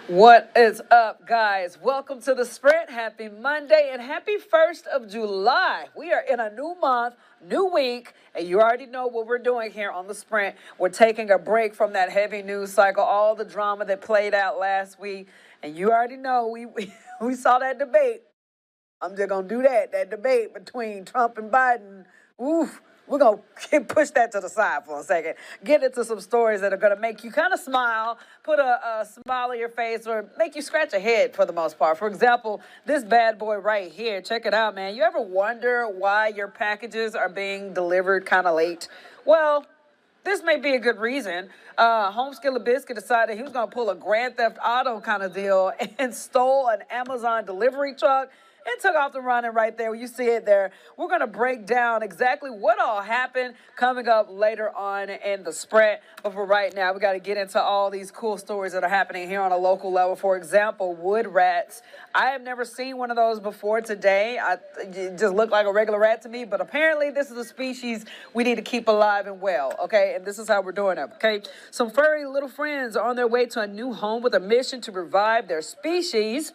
What is up, guys? Welcome to the Sprint. Happy Monday and happy 1st of July. We are in a new month, new week, and you already know what we're doing here on the Sprint. We're taking a break from that heavy news cycle, all the drama that played out last week. And you already know we saw that debate. I'm just going to do that debate between Trump and Biden. Oof. We're going to push that to the side for a second. Get into some stories that are going to make you kind of smile, put a smile on your face, or make you scratch your head for the most part. For example, this bad boy right here. Check it out, man. You ever wonder why your packages are being delivered kind of late? Well, this may be a good reason. Homeskiller Biscuit decided he was going to pull a Grand Theft Auto kind of deal and stole an Amazon delivery truck and took off the running right there. You see it there. We're going to break down exactly what all happened coming up later on in the spread. But for right now, we got to get into all these cool stories that are happening here on a local level. For example, wood rats. I have never seen one of those before today. It just looked like a regular rat to me, but apparently this is a species we need to keep alive and well, okay? And this is how we're doing it, okay? Some furry little friends are on their way to a new home with a mission to revive their species.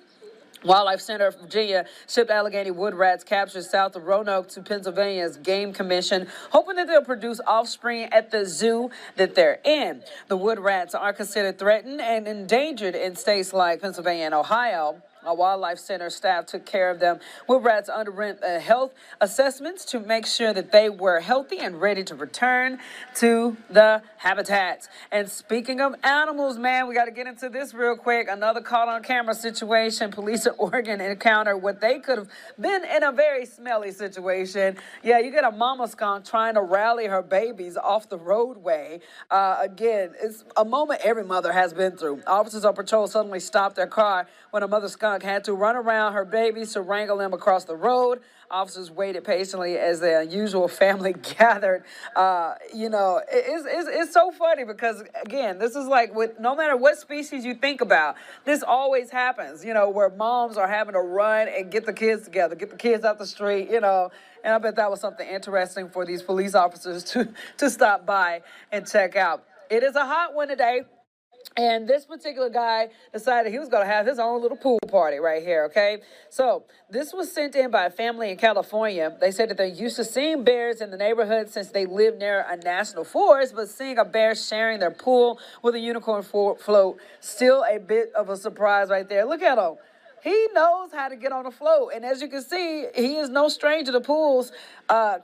Wildlife Center of Virginia shipped Allegheny wood rats captured south of Roanoke to Pennsylvania's Game Commission, hoping that they'll produce offspring at the zoo that they're in. The wood rats are considered threatened and endangered in states like Pennsylvania and Ohio. A wildlife center staff took care of them. Wood rats underwent health assessments to make sure that they were healthy and ready to return to the habitats. And speaking of animals, man, we got to get into this real quick. Another caught on camera situation. Police in Oregon encountered what they could have been in a very smelly situation. Yeah, you get a mama skunk trying to rally her babies off the roadway. Again, it's a moment every mother has been through. Officers on patrol suddenly stopped their car when a mother skunk had to run around her babies to wrangle them across the road. Officers waited patiently as the unusual family gathered. It's so funny because, again, this is like with no matter what species you think about, this always happens, where moms are having to run and get the kids together, get the kids out the street, And I bet that was something interesting for these police officers to stop by and check out. It is a hot one today. And this particular guy decided he was going to have his own little pool party right here, okay? So this was sent in by a family in California. They said that they're used to seeing bears in the neighborhood since they live near a national forest, but seeing a bear sharing their pool with a unicorn float, still a bit of a surprise right there. Look at him. He knows how to get on a float. And as you can see, he is no stranger to pools,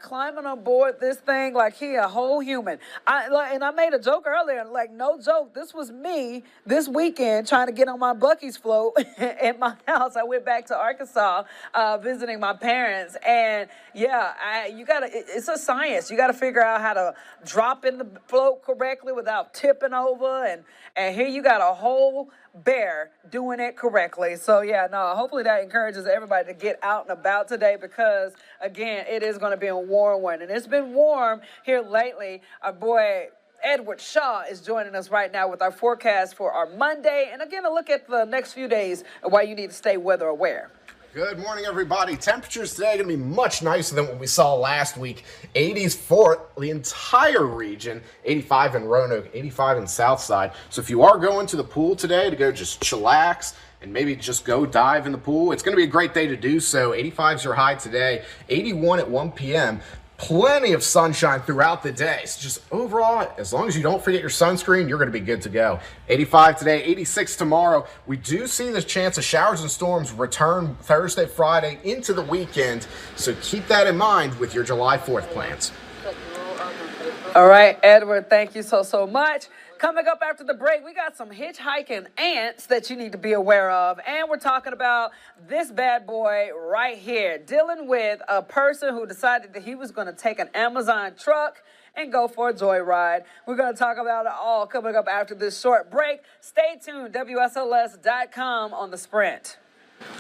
climbing on board this thing like he a whole human. I made a joke earlier, like no joke, this was me this weekend trying to get on my Buc-ee's float at my house. I went back to Arkansas visiting my parents. And yeah, it's a science. You got to figure out how to drop in the float correctly without tipping over. And here you got a whole bear doing it correctly. So yeah, no, hopefully that encourages everybody to get out and about today because, again, it is going to be a warm one. And it's been warm here lately. Our boy Edward Shaw is joining us right now with our forecast for our Monday. And again, a look at the next few days and why you need to stay weather aware. Good morning, everybody. Temperatures today are going to be much nicer than what we saw last week. 80s for the entire region, 85 in Roanoke, 85 in Southside. So if you are going to the pool today to go just chillax and maybe just go dive in the pool, it's going to be a great day to do so. 85 is your high today, 81 at 1 p.m. Plenty of sunshine throughout the day. So just overall, as long as you don't forget your sunscreen, you're going to be good to go. 85 today, 86 tomorrow. We do see the chance of showers and storms return Thursday, Friday into the weekend. So keep that in mind with your July 4th plans. All right, Edward, thank you so much. Coming up after the break, we got some hitchhiking ants that you need to be aware of. And we're talking about this bad boy right here, dealing with a person who decided that he was going to take an Amazon truck and go for a joyride. We're going to talk about it all coming up after this short break. Stay tuned, WSLS.com on The Sprint.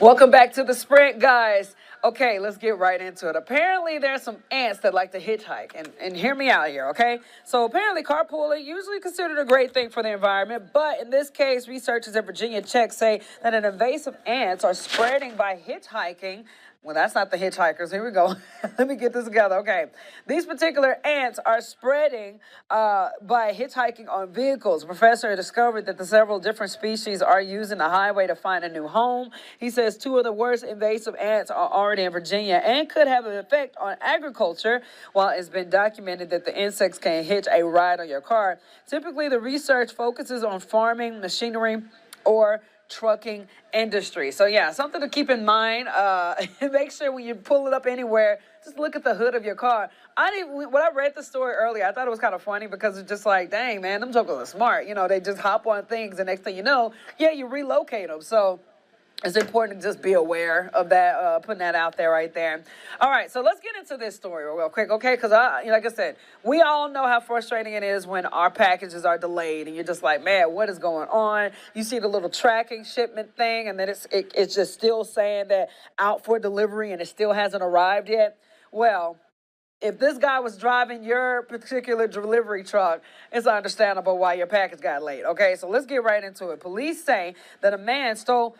Welcome back to The Sprint, guys. Okay, let's get right into it. Apparently, there's some ants that like to hitchhike, and hear me out here, okay? So apparently, carpooling usually considered a great thing for the environment, but in this case, researchers at Virginia Tech say that an invasive ants are spreading by hitchhiking. Well, that's not the hitchhikers. Here we go. Let me get this together. Okay. These particular ants are spreading by hitchhiking on vehicles. The professor discovered that the several different species are using the highway to find a new home. He says two of the worst invasive ants are already in Virginia and could have an effect on agriculture, while it's been documented that the insects can hitch a ride on your car. Typically, the research focuses on farming, machinery, or trucking industry. So yeah, something to keep in mind. Make sure when you pull it up anywhere, just look at the hood of your car. When I read the story earlier, I thought it was kind of funny because it's just like, dang man, them jokers are smart. You know, they just hop on things, and next thing you know, yeah, you relocate them. So it's important to just be aware of that, putting that out there right there. All right, so let's get into this story real quick, okay? Because, like I said, we all know how frustrating it is when our packages are delayed, and you're just like, man, what is going on? You see the little tracking shipment thing, and then it's just still saying that out for delivery, and it still hasn't arrived yet. Well, if this guy was driving your particular delivery truck, it's understandable why your package got late, okay? So let's get right into it. Police say that a man stole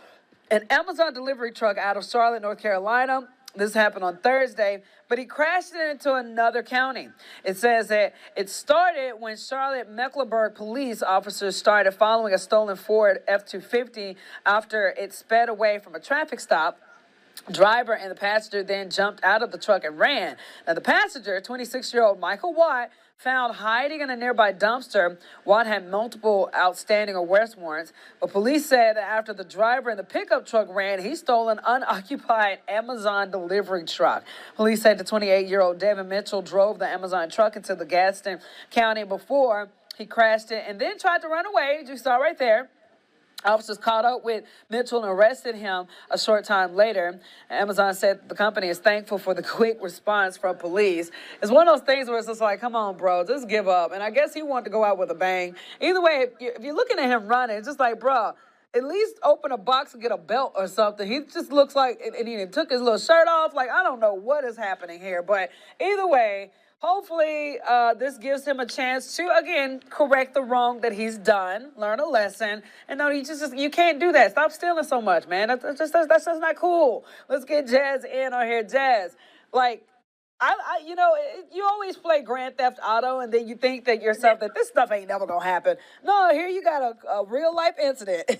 an Amazon delivery truck out of Charlotte, North Carolina. This happened on Thursday, but he crashed it into another county. It says that it started when Charlotte Mecklenburg police officers started following a stolen Ford F-250 after it sped away from a traffic stop. Driver and the passenger then jumped out of the truck and ran. Now, the passenger, 26-year-old Michael Watt, found hiding in a nearby dumpster. Watt had multiple outstanding arrest warrants, but police said that after the driver in the pickup truck ran, he stole an unoccupied Amazon delivery truck. Police said the 28-year-old Devin Mitchell drove the Amazon truck into the Gaston County before he crashed it and then tried to run away, as you saw right there. Officers caught up with Mitchell and arrested him a short time later. Amazon said the company is thankful for the quick response from police. It's one of those things where it's just like, come on, bro, just give up. And I guess he wanted to go out with a bang. Either way, if you're looking at him running, it's just like, bro, at least open a box and get a belt or something. He just looks like, and he took his little shirt off. Like, I don't know what is happening here. But either way, hopefully, this gives him a chance to, again, correct the wrong that he's done, learn a lesson, and no, you can't do that. Stop stealing so much, man. That's just not cool. Let's get Jazz in on here. Jazz, like, you always play Grand Theft Auto, and then you think that yourself that this stuff ain't never gonna happen. No, here you got a real life incident.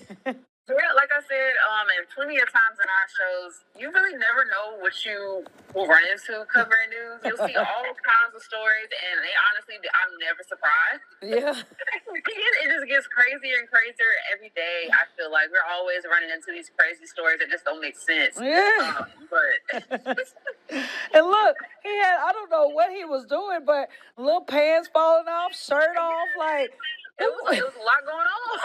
Yeah, like I said, and plenty of times in our shows, you really never know what you will run into covering news. You'll see all kinds of stories, and I'm never surprised. Yeah. It just gets crazier and crazier every day. I feel like we're always running into these crazy stories that just don't make sense. Yeah. But and look, he had, I don't know what he was doing, but little pants falling off, shirt off, like. It was a lot going on.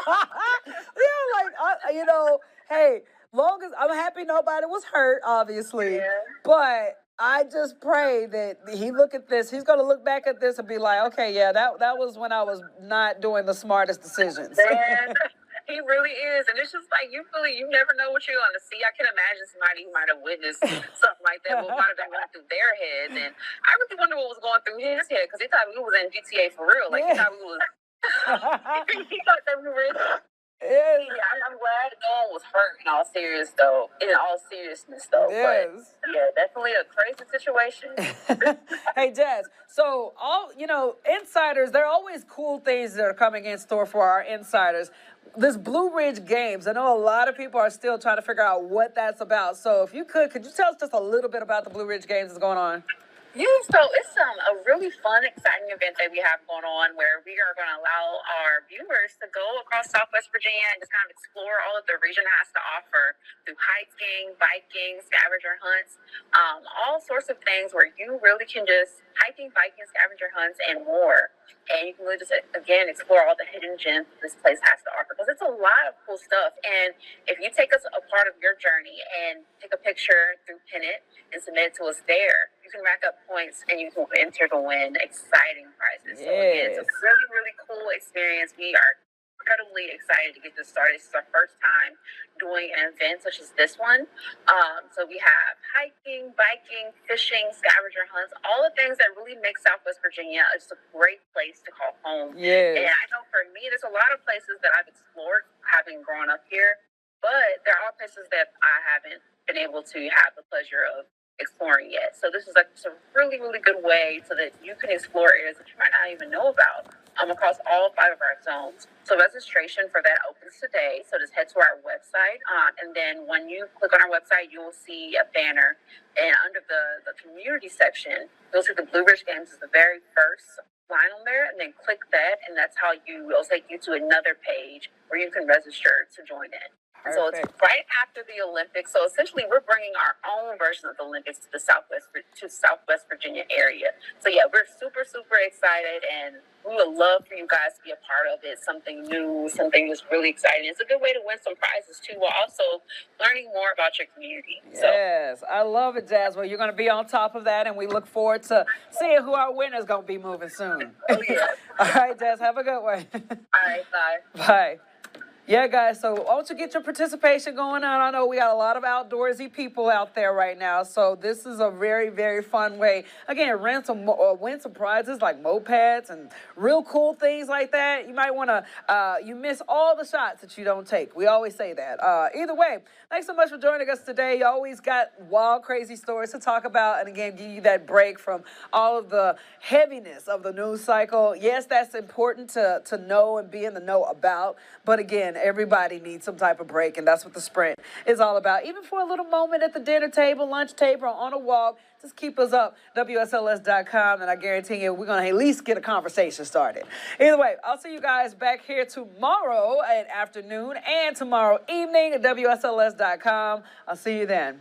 Yeah, hey, long as I'm happy nobody was hurt, obviously. Yeah. But I just pray that he look at this. He's going to look back at this and be like, okay, yeah, that was when I was not doing the smartest decisions. Man, he really is. And it's just like, you never know what you're going to see. I can imagine somebody who might have witnessed something like that, what might have been going through their heads. And I really wonder what was going through his head, because he thought we was in GTA for real. Like, he thought we was... he thought that we were... Yeah, I'm glad no one was hurt in all seriousness, though. Yes. But, yeah, definitely a crazy situation. Hey, Jazz, so insiders, there are always cool things that are coming in store for our insiders. This Blue Ridge Games, I know a lot of people are still trying to figure out what that's about. So if you could you tell us just a little bit about the Blue Ridge Games that's going on? Yeah, so it's a really fun, exciting event that we have going on where we are going to allow our viewers to go across Southwest Virginia and just kind of explore all that the region has to offer through hiking, biking, scavenger hunts, all sorts of things where you really can just hiking, biking, scavenger hunts, and more. And you can really just, again, explore all the hidden gems this place has to offer, because it's a lot of cool stuff. And if you take us a part of your journey and take a picture through Pin It and submit it to us there, you can rack up points and you can enter to win exciting prizes. Yes. So again, it's a really, really cool experience. We are incredibly excited to get this started. This is our first time doing an event such as this one. So we have hiking, biking, fishing, scavenger hunts, all the things that really make Southwest Virginia just a great place to call home. Yes. And I know for me, there's a lot of places that I've explored having grown up here, but there are places that I haven't been able to have the pleasure of exploring yet. So this is like a really, really good way so that you can explore areas that you might not even know about across all 5 of our zones. So registration for that opens today. So just head to our website. And then when you click on our website, you will see a banner. And under the community section, you'll see the Blue Ridge Games is the very first line on there. And then click that. And that's how it'll take you to another page where you can register to join in. Perfect. So it's right after the Olympics. So essentially, we're bringing our own version of the Olympics to the Southwest Virginia area. So yeah, we're super, super excited, and we would love for you guys to be a part of it. Something new, something that's really exciting. It's a good way to win some prizes too, while also learning more about your community. Yes, I love it, Jazz. Well, you're going to be on top of that, and we look forward to seeing who our winner is going to be moving soon. Oh yeah. All right, Jazz. Have a good one. All right. Bye. Bye. Yeah, guys, so why don't you get your participation going on? I know we got a lot of outdoorsy people out there right now, so this is a very, very fun way. Again, win some prizes like mopeds and real cool things like that. You might want to, you miss all the shots that you don't take. We always say that. Either way, thanks so much for joining us today. You always got wild, crazy stories to talk about, and again, give you that break from all of the heaviness of the news cycle. Yes, that's important to know and be in the know about, but again, everybody needs some type of break, and that's what the Sprint is all about. Even for a little moment at the dinner table, lunch table, or on a walk, just keep us up, WSLS.com, and I guarantee you we're going to at least get a conversation started. Either way, I'll see you guys back here tomorrow at afternoon and tomorrow evening at WSLS.com. I'll see you then.